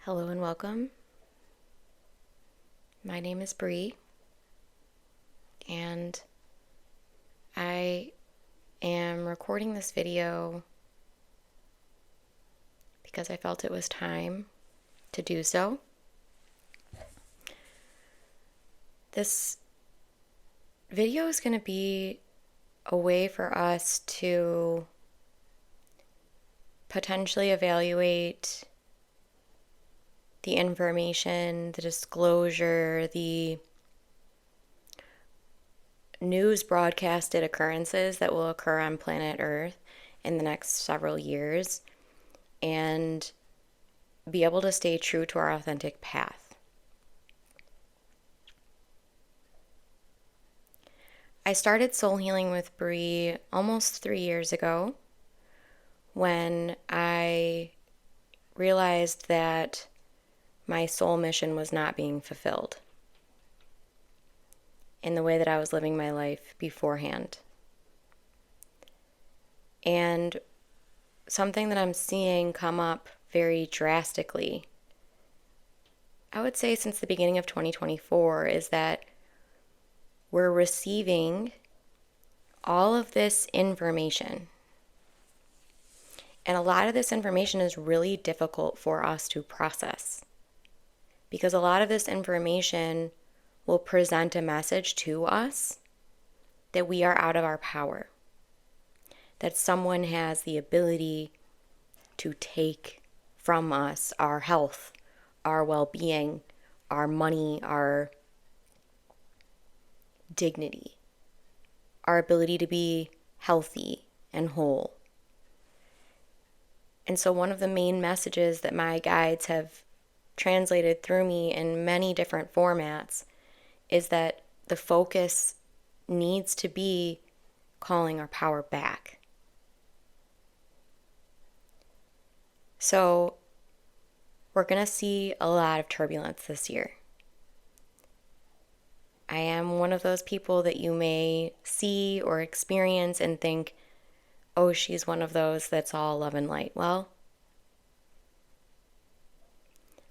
Hello and welcome. My name is Bree, and I am recording this video because I felt it was time to do so. This video is going to be a way for us to potentially evaluate the information, the disclosure, the news broadcasted occurrences that will occur on planet Earth in the next several years, and be able to stay true to our authentic path. I started soul healing with Bree almost 3 years ago when I realized that my soul mission was not being fulfilled in the way that I was living my life beforehand. And something that I'm seeing come up very drastically, I would say since the beginning of 2024, is that we're receiving all of this information. And a lot of this information is really difficult for us to process, because a lot of this information will present a message to us that we are out of our power, that someone has the ability to take from us our health, our well-being, our money, our dignity, our ability to be healthy and whole. And so one of the main messages that my guides have translated through me in many different formats is that the focus needs to be calling our power back. So we're going to see a lot of turbulence this year. I am one of those people that you may see or experience and think, oh, she's one of those that's all love and light. Well,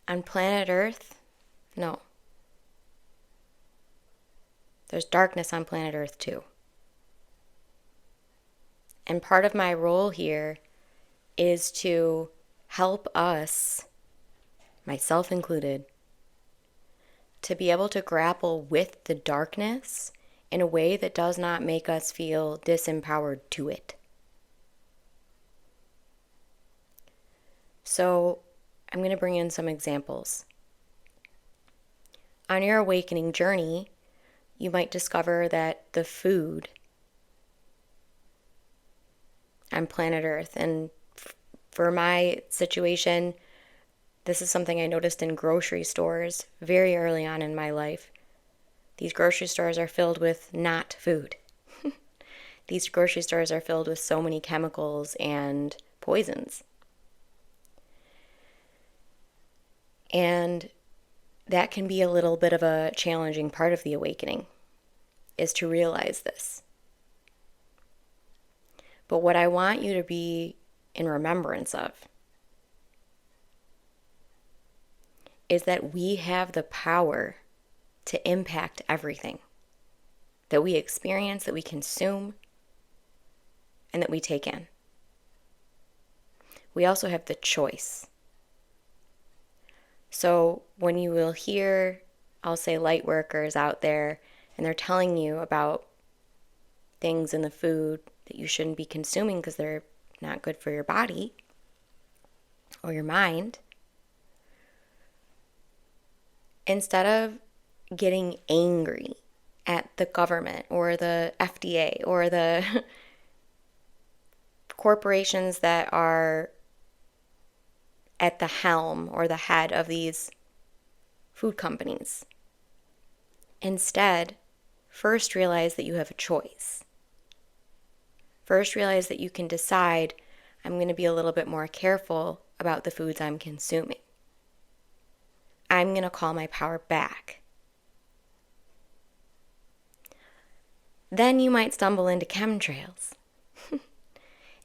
on planet Earth, no. There's darkness on planet Earth too. And part of my role here is to help us, myself included, to be able to grapple with the darkness in a way that does not make us feel disempowered to it. So I'm going to bring in some examples. On your awakening journey, you might discover that the food on planet Earth, and for my situation, this is something I noticed in grocery stores very early on in my life. These grocery stores are filled with not food. These grocery stores are filled with so many chemicals and poisons. And that can be a little bit of a challenging part of the awakening, is to realize this. But what I want you to be in remembrance of is that we have the power to impact everything that we experience, that we consume, and that we take in. We also have the choice. So when you will hear, I'll say, light workers out there, and they're telling you about things in the food that you shouldn't be consuming because they're not good for your body or your mind, instead of getting angry at the government or the FDA or the corporations that are at the helm or the head of these food companies, instead, first realize that you have a choice. First realize that you can decide, I'm going to be a little bit more careful about the foods I'm consuming. I'm going to call my power back. Then you might stumble into chemtrails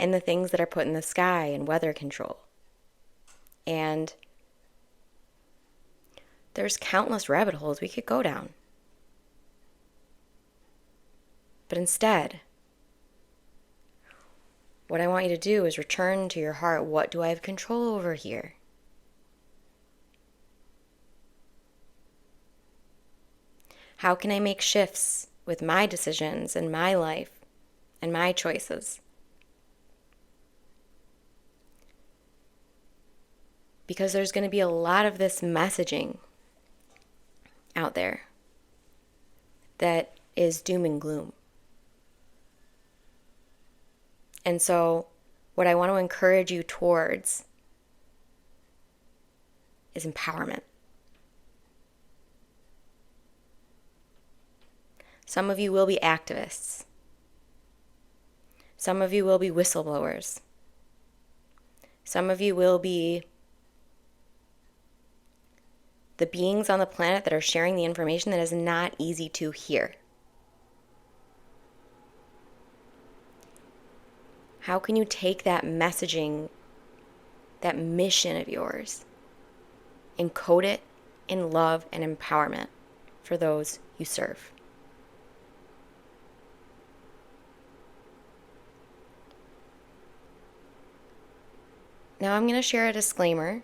and the things that are put in the sky and weather control. And There's countless rabbit holes we could go down. But instead, what I want you to do is return to your heart. What do I have control over here? How can I make shifts with my decisions and my life and my choices? Because there's going to be a lot of this messaging out there that is doom and gloom. And so what I want to encourage you towards is empowerment. Some of you will be activists. Some of you will be whistleblowers. Some of you will be the beings on the planet that are sharing the information that is not easy to hear. How can you take that messaging, that mission of yours, and code it in love and empowerment for those you serve? Now I'm going to share a disclaimer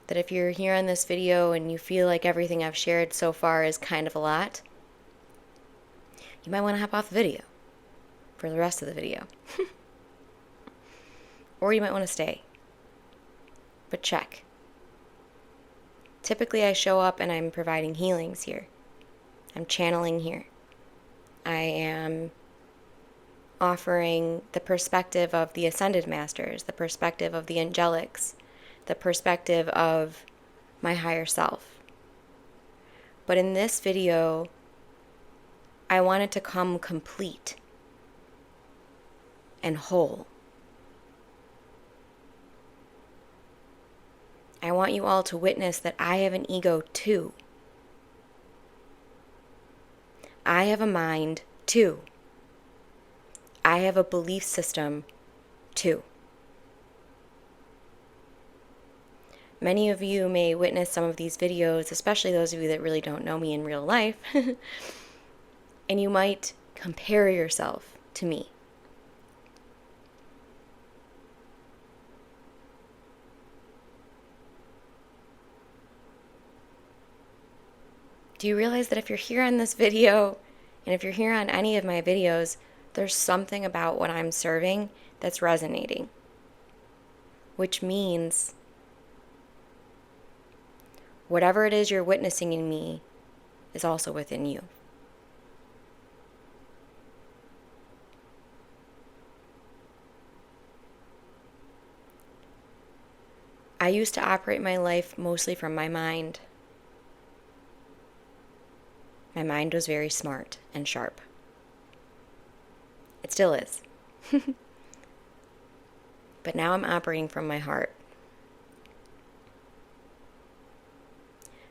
that if you're here on this video and you feel like everything I've shared so far is kind of a lot, you might want to hop off the video for the rest of the video. Or you might want to stay. But check. Typically I show up and I'm providing healings here. I'm channeling here. I am offering the perspective of the Ascended Masters, the perspective of the Angelics, the perspective of my higher self. But in this video, I want it to come complete and whole. I want you all to witness that I have an ego too. I have a mind too. I have a belief system too. Many of you may witness some of these videos, especially those of you that really don't know me in real life, and you might compare yourself to me. Do you realize that if you're here on this video, and if you're here on any of my videos, there's something about what I'm serving that's resonating? Which means whatever it is you're witnessing in me is also within you. I used to operate my life mostly from my mind. My mind was very smart and sharp. It still is. But now I'm operating from my heart.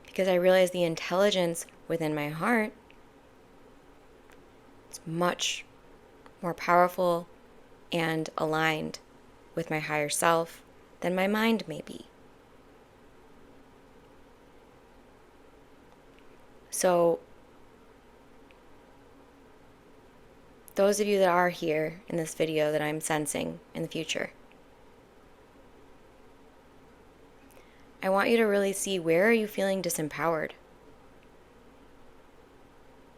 Because I realize the intelligence within my heart is much more powerful and aligned with my higher self than my mind may be. So, those of you that are here in this video that I'm sensing in the future, I want you to really see, where are you feeling disempowered?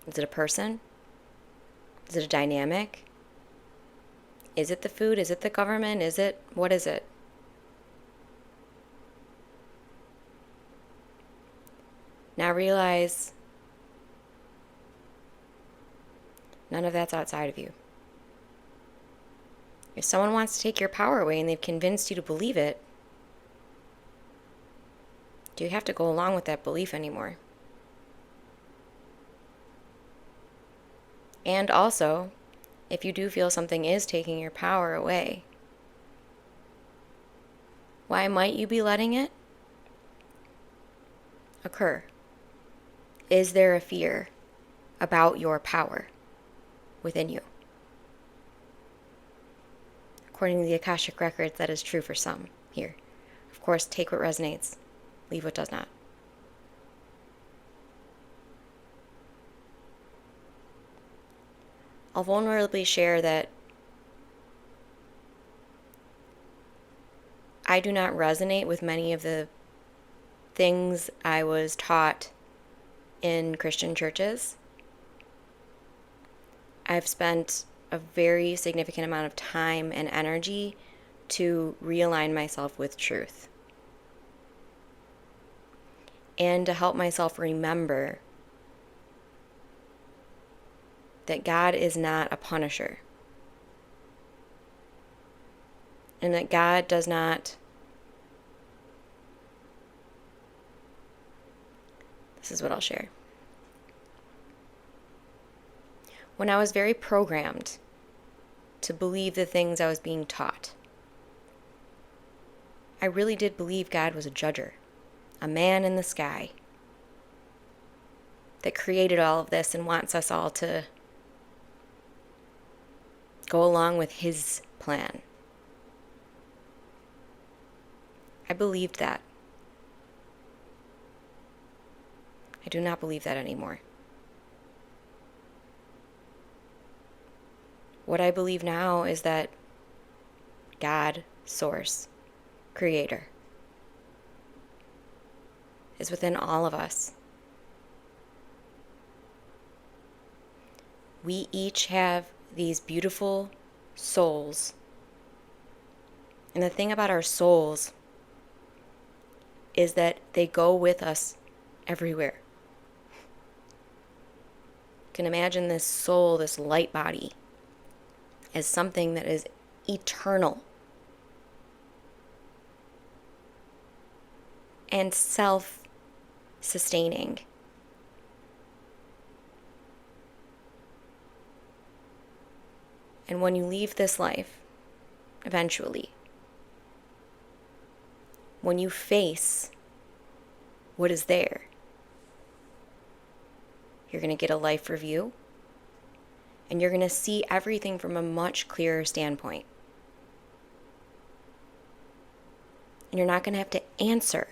Is it a person? Is it a dynamic? Is it the food? Is it the government? What is it? Now realize none of that's outside of you. If someone wants to take your power away and they've convinced you to believe it, do you have to go along with that belief anymore? And also, if you do feel something is taking your power away, why might you be letting it occur? Is there a fear about your power within you? According to the Akashic Records, that is true for some here. Of course, take what resonates, leave what does not. I'll vulnerably share that I do not resonate with many of the things I was taught in Christian churches. I've spent a very significant amount of time and energy to realign myself with truth and to help myself remember that God is not a punisher and that God does not, this is what I'll share. When I was very programmed to believe the things I was being taught, I really did believe God was a judger, a man in the sky that created all of this and wants us all to go along with his plan. I believed that. I do not believe that anymore. What I believe now is that God, source, creator, is within all of us. We each have these beautiful souls. And the thing about our souls is that they go with us everywhere. You can imagine this soul, this light body, as something that is eternal and self-sustaining. And when you leave this life, eventually, when you face what is there, you're going to get a life review, and you're going to see everything from a much clearer standpoint. And you're not going to have to answer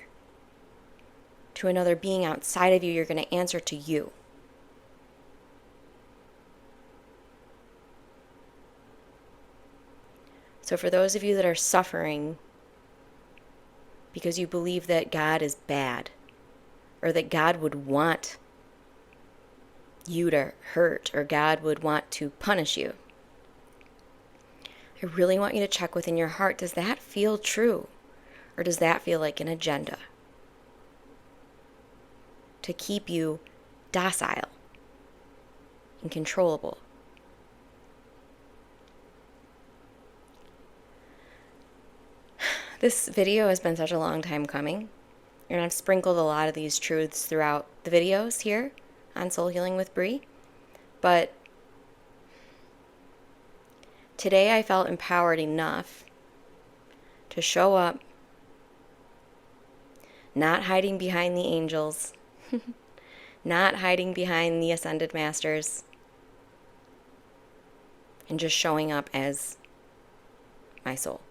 to another being outside of you. You're going to answer to you. So for those of you that are suffering because you believe that God is bad, or that God would want you to hurt, or God would want to punish you, I really want you to check within your heart, does that feel true? Or does that feel like an agenda to keep you docile and controllable? This video has been such a long time coming, and I've sprinkled a lot of these truths throughout the videos here on Soul Healing with Bree, but today I felt empowered enough to show up, not hiding behind the angels, not hiding behind the Ascended Masters, and just showing up as my soul.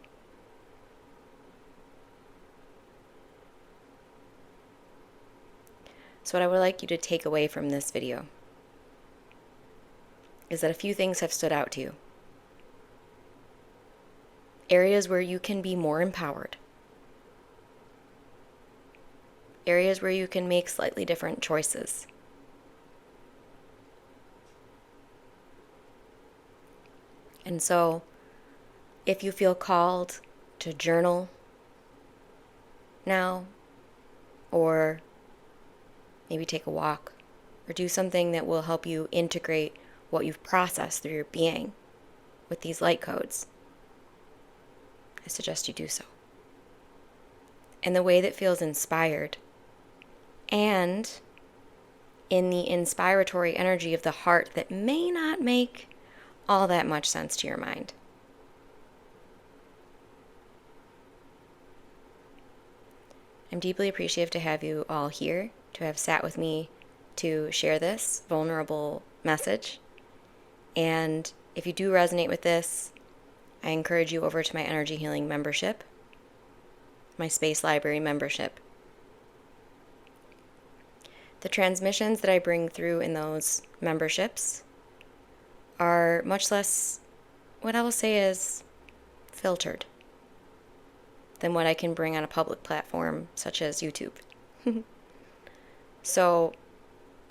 So what I would like you to take away from this video is that a few things have stood out to you. Areas where you can be more empowered. Areas where you can make slightly different choices. And so, if you feel called to journal now, or maybe take a walk, or do something that will help you integrate what you've processed through your being with these light codes, I suggest you do so. In the way that feels inspired, and in the inspiratory energy of the heart that may not make all that much sense to your mind. I'm deeply appreciative to have you all here, to have sat with me to share this vulnerable message. And if you do resonate with this, I encourage you over to my Energy Healing membership, my Space Library membership. The transmissions that I bring through in those memberships are much less, what I will say is, filtered than what I can bring on a public platform such as YouTube. So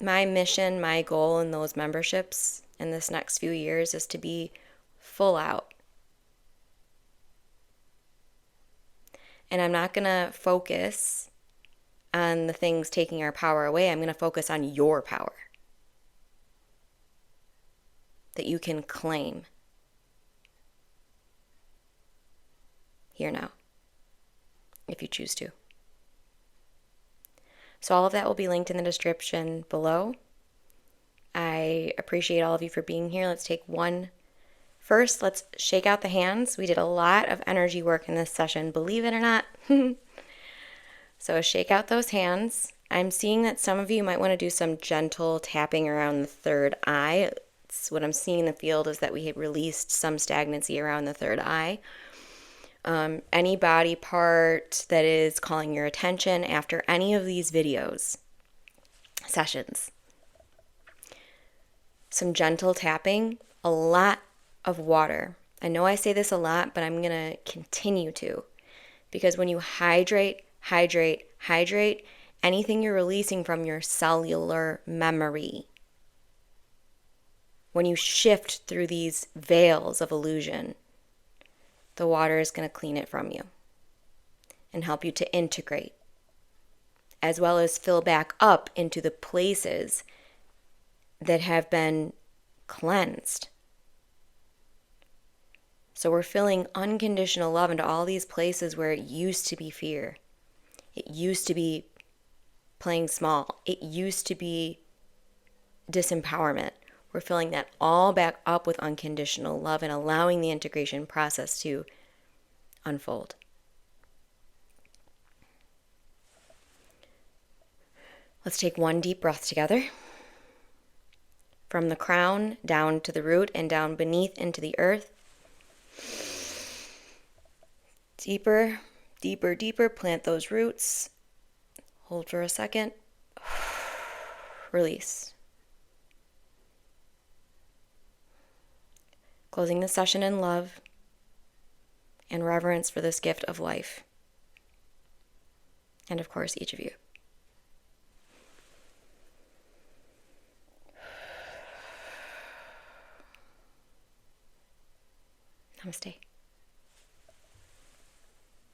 my mission, my goal in those memberships in this next few years is to be full out. And I'm not going to focus on the things taking our power away. I'm going to focus on your power that you can claim here now, if you choose to. So all of that will be linked in the description below. I appreciate all of you for being here. Let's take one. First, let's shake out the hands. We did a lot of energy work in this session, believe it or not. So shake out those hands. I'm seeing that some of you might want to do some gentle tapping around the third eye. What I'm seeing in the field is that we have released some stagnancy around the third eye. Any body part that is calling your attention after any of these videos, sessions. Some gentle tapping, a lot of water. I know I say this a lot, but I'm going to continue to. Because when you hydrate, anything you're releasing from your cellular memory, when you shift through these veils of illusion, the water is going to clean it from you and help you to integrate, as well as fill back up into the places that have been cleansed. So we're filling unconditional love into all these places where it used to be fear. It used to be playing small. It used to be disempowerment. We're filling that all back up with unconditional love and allowing the integration process to unfold. Let's take one deep breath together. From the crown down to the root and down beneath into the earth. Deeper, deeper, deeper. Plant those roots. Hold for a second. Release. Closing the session in love and reverence for this gift of life. And of course, each of you. Namaste.